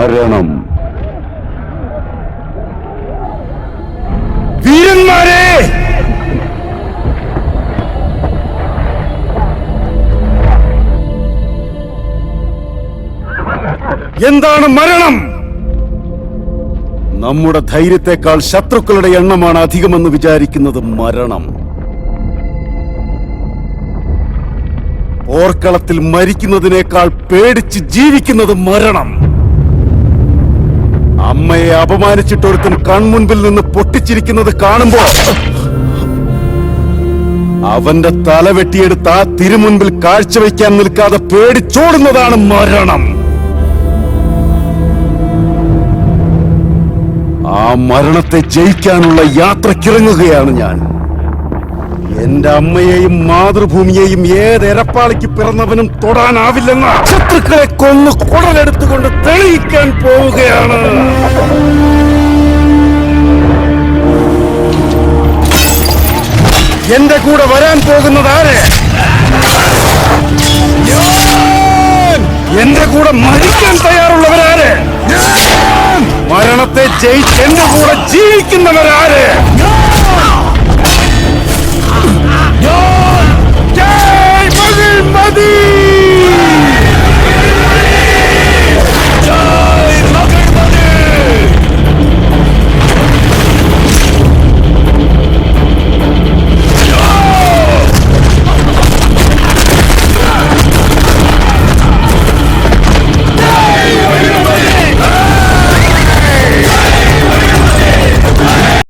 മരണം. വീരന്മാരെ, എന്താണ് മരണം? നമ്മുടെ ധൈര്യത്തെക്കാൾ ശത്രുക്കളുടെ എണ്ണമാണ് അധികമെന്ന് വിചാരിക്കുന്നത് മരണം. പോർക്കളത്തിൽ മരിക്കുന്നതിനേക്കാൾ പേടിച്ച് ജീവിക്കുന്നത് മരണം. അമ്മയെ അപമാനിച്ചിട്ടൊരുത്തൻ കൺമുൻപിൽ നിന്ന് പൊട്ടിച്ചിരിക്കുന്നത് കാണുമ്പോ അവന്റെ തല വെട്ടിയെടുത്ത് ആ തിരുമുൻപിൽ കാഴ്ചവെക്കാൻ നിൽക്കാതെ പേടിച്ചോടുന്നതാണ് മരണം. ആ മരണത്തെ ജയിക്കാനുള്ള യാത്രക്കിറങ്ങുകയാണ് ഞാൻ. എന്റെ അമ്മയെയും മാതൃഭൂമിയെയും ഏതെരപ്പാളിക്ക് പിറന്നവനും തൊടാനാവില്ലെന്ന ശത്രുക്കളെ കൊന്ന് കുടലെടുത്തുകൊണ്ട് തെളിയിക്കാൻ പോവുകയാണ്. എന്റെ കൂടെ വരാൻ പോകുന്നത് ആര്? എന്റെ കൂടെ മരിക്കാൻ തയ്യാറുള്ളവരാര്? മരണത്തെ ജയിച്ച് എന്റെ കൂടെ ജീവിക്കുന്നവരാര്?